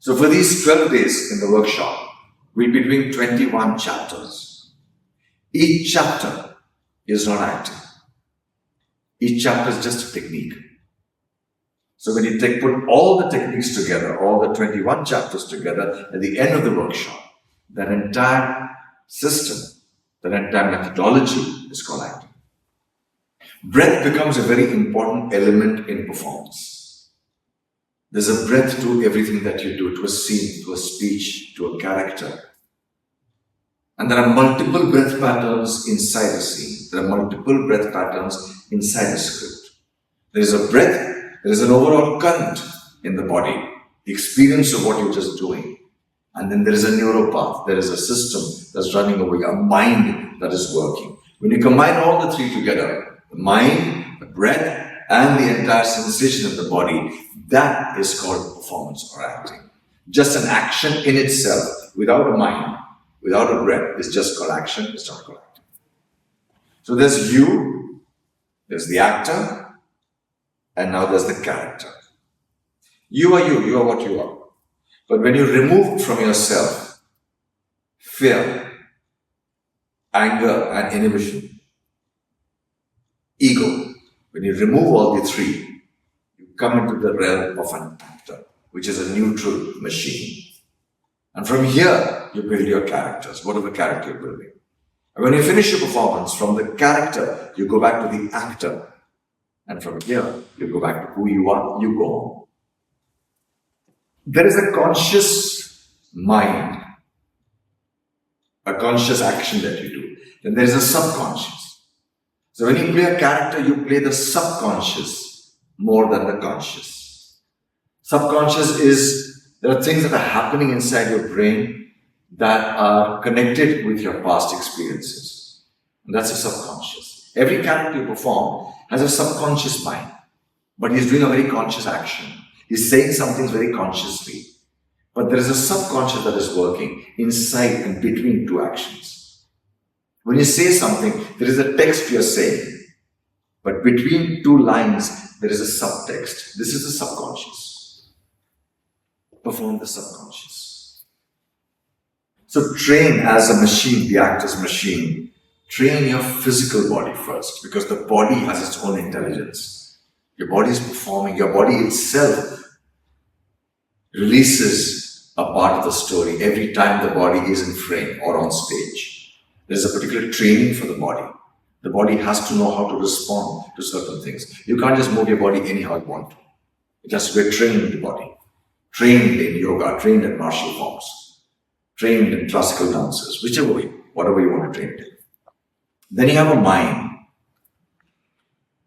So for these 12 days in the workshop, we'll be doing 21 chapters. Each chapter is not acting. Each chapter is just a technique. So when you put all the techniques together, all the 21 chapters together, at the end of the workshop, that entire system, that entire methodology is called acting. Breath becomes a very important element in performance. There's a breath to everything that you do, to a scene, to a speech, to a character. And there are multiple breath patterns inside a scene. There are multiple breath patterns inside a script. There is a breath. There is an overall current in the body, the experience of what you're just doing. And then there is a neuropath, there is a system that's running over you, a mind that is working. When you combine all the three together, the mind, the breath, and the entire sensation of the body, that is called performance or acting. Just an action in itself, without a mind, without a breath, is just called action, it's not called acting. So there's you, there's the actor, and now there's the character. You are what you are. But when you remove from yourself fear, anger and inhibition, ego, when you remove all the three, you come into the realm of an actor, which is a neutral machine. And from here, you build your characters, whatever character you're building. And when you finish your performance, from the character, you go back to the actor. And from here, you go back to who you are, you go on. There is a conscious mind, a conscious action that you do. Then there is a subconscious. So when you play a character, you play the subconscious more than the conscious. Subconscious is, there are things that are happening inside your brain that are connected with your past experiences. And that's a subconscious. Every character you perform has a subconscious mind, but he's doing a very conscious action. He's saying something very consciously, but there is a subconscious that is working inside and between two actions. When you say something, there is a text you're saying, but between two lines, there is a subtext. This is the subconscious. Perform the subconscious. So train as a machine, the actor's machine. Train your physical body first, because the body has its own intelligence. Your body is performing, your body itself releases a part of the story every time the body is in frame or on stage. There's a particular training for the body. The body has to know how to respond to certain things. You can't just move your body anyhow you want to. It has to be trained in the body. Trained in yoga, trained in martial forms, trained in classical dances, whichever way, whatever you want to train it in. Then you have a mind.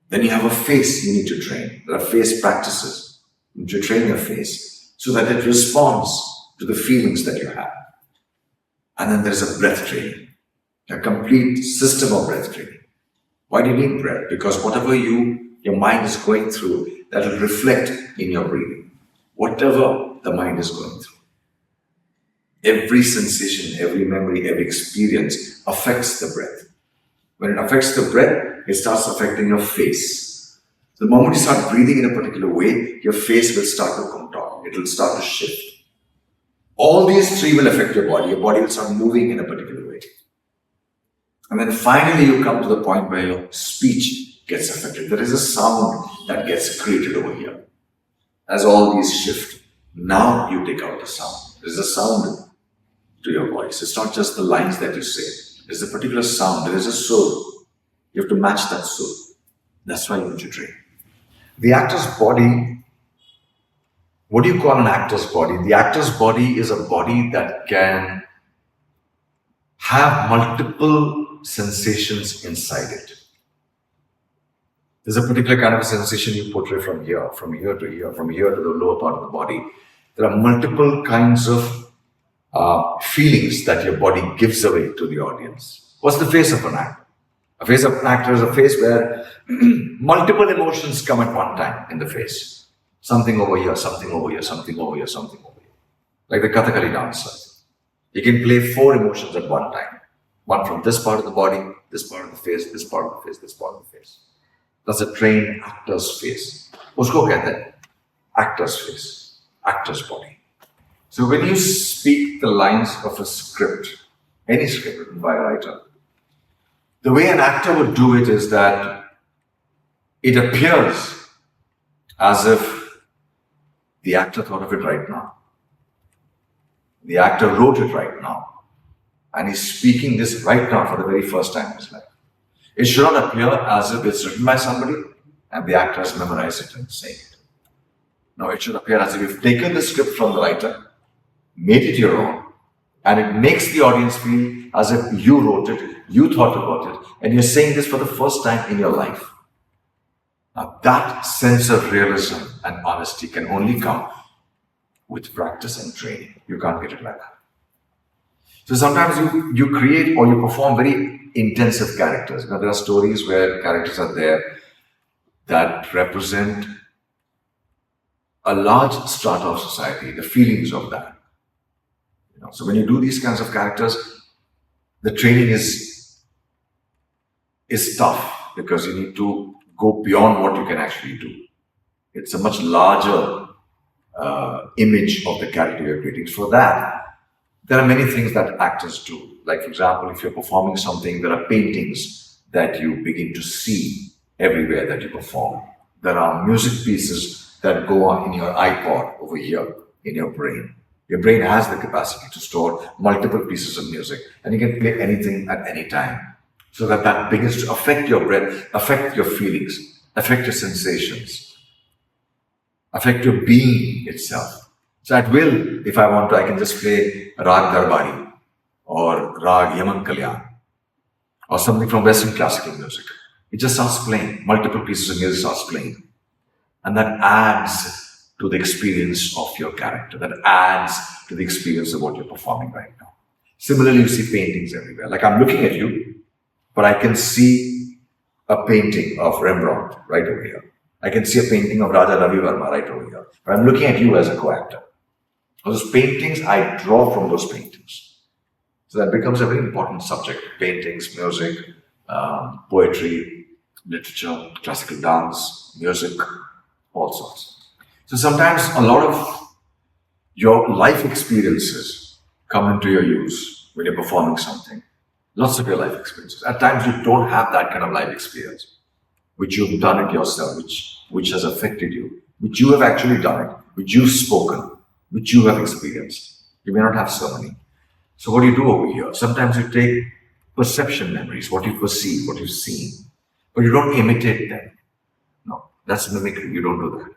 Then you have a face you need to train. There are face practices. You need to train your face so that it responds to the feelings that you have. And then there's a breath training, a complete system of breath training. Why do you need breath? Because whatever your mind is going through, that will reflect in your breathing. Whatever the mind is going through. Every sensation, every memory, every experience affects the breath. When it affects the breath, it starts affecting your face. The moment you start breathing in a particular way, your face will start to contort. It will start to shift. All these three will affect your body. Your body will start moving in a particular way. And then finally you come to the point where your speech gets affected. There is a sound that gets created over here. As all these shift, now you take out the sound. There is a sound to your voice. It's not just the lines that you say. There's a particular sound, there is a soul. You have to match that soul. That's why you need to train. The actor's body, what do you call an actor's body? The actor's body is a body that can have multiple sensations inside it. There's a particular kind of sensation you portray from here to here, from here to the lower part of the body. There are multiple kinds of feelings that your body gives away to the audience. What's the face of an actor? A face of an actor is a face where multiple emotions come at one time in the face. Something over here, something over here, something over here, something over here. Like the Kathakali dancer. He can play 4 emotions at one time. One from this part of the body, this part of the face, this part of the face, this part of the face. That's a trained actor's face. Usko kehte hain actor's face, actor's body. So when you speak the lines of a script, any script written by a writer, the way an actor would do it is that it appears as if the actor thought of it right now. The actor wrote it right now. And he's speaking this right now for the very first time in his life. It should not appear as if it's written by somebody and the actor has memorized it and saying it. No, it should appear as if you've taken the script from the writer, made it your own, and it makes the audience feel as if you wrote it, you thought about it, and you're saying this for the first time in your life. Now, that sense of realism and honesty can only come with practice and training. You can't get it like that. So sometimes you create or you perform very intensive characters. Now, there are stories where characters are there that represent a large strata of society, the feelings of that. So when you do these kinds of characters, the training is tough because you need to go beyond what you can actually do. It's a much larger image of the character you're creating. For that, there are many things that actors do. Like, for example, if you're performing something, there are paintings that you begin to see everywhere that you perform. There are music pieces that go on in your iPod over here in your brain. Your brain has the capacity to store multiple pieces of music, and you can play anything at any time. So that begins to affect your breath, affect your feelings, affect your sensations, affect your being itself. So at will, if I want to, I can just play Rag Darbari or Rag Yaman Kalyan or something from Western classical music. It just starts playing, multiple pieces of music starts playing. And that adds to the experience of your character. That adds to the experience of what you're performing right now. Similarly, you see paintings everywhere. Like, I'm looking at you, but I can see a painting of Rembrandt right over here. I can see a painting of Raja Ravi Verma right over here. But I'm looking at you as a co-actor. Those paintings, I draw from those paintings. So that becomes a very important subject. Paintings, music, poetry, literature, classical dance, music, all sorts. So sometimes a lot of your life experiences come into your use when you're performing something. Lots of your life experiences. At times you don't have that kind of life experience, which you've done it yourself, which has affected you, which you have actually done it, which you've spoken, which you have experienced. You may not have so many. So what do you do over here? Sometimes you take perception memories, what you perceive, what you've seen, but you don't imitate them. No, that's mimicry. You don't do that.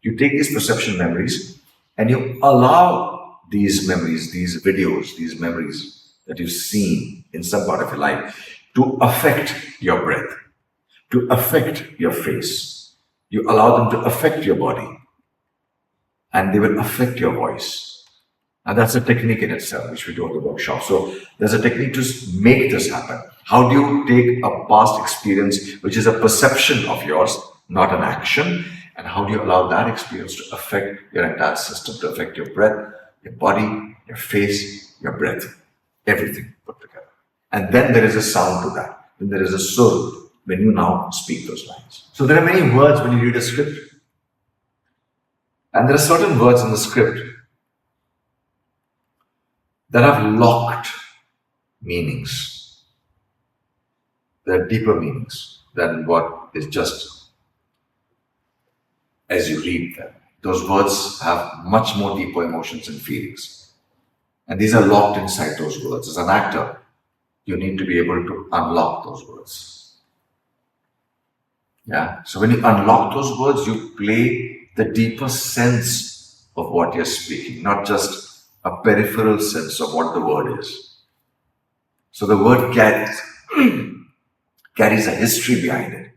You take these perception memories and you allow these memories, these videos, these memories that you've seen in some part of your life to affect your breath, to affect your face. You allow them to affect your body and they will affect your voice. And that's a technique in itself, which we do in the workshop. So there's a technique to make this happen. How do you take a past experience, which is a perception of yours, not an action, and how do you allow that experience to affect your entire system, to affect your breath, your body, your face, your breath, everything put together. And then there is a sound to that. Then there is a soul when you now speak those lines. So there are many words when you read a script. And there are certain words in the script that have locked meanings. There are deeper meanings than what is just as you read them. Those words have much more deeper emotions and feelings. And these are locked inside those words. As an actor, you need to be able to unlock those words. Yeah. So when you unlock those words, you play the deeper sense of what you're speaking, not just a peripheral sense of what the word is. So the word carries a history behind it,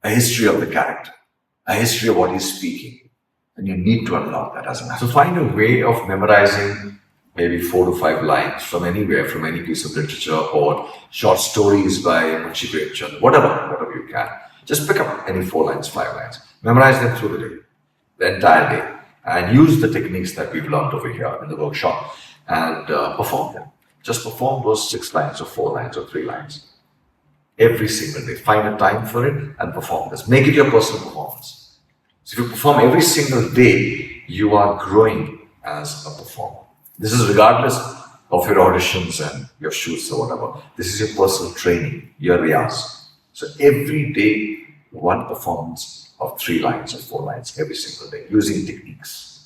a history of the character, a history of what he's speaking. And you need to unlock that as an actor. So find a way of memorizing maybe 4 to 5 lines from anywhere, from any piece of literature or short stories by Munshi Premchand, whatever you can. Just pick up any 4 lines, 5 lines. Memorize them through the day, the entire day, and use the techniques that we've learned over here in the workshop and perform them. Just perform those 6 lines or 4 lines or 3 lines every single day. Find a time for it and perform this. Make it your personal performance. So if you perform every single day, you are growing as a performer. This is regardless of your auditions and your shoots or whatever. This is your personal training, your riyaz. So every day, one performance of 3 lines or 4 lines every single day using techniques.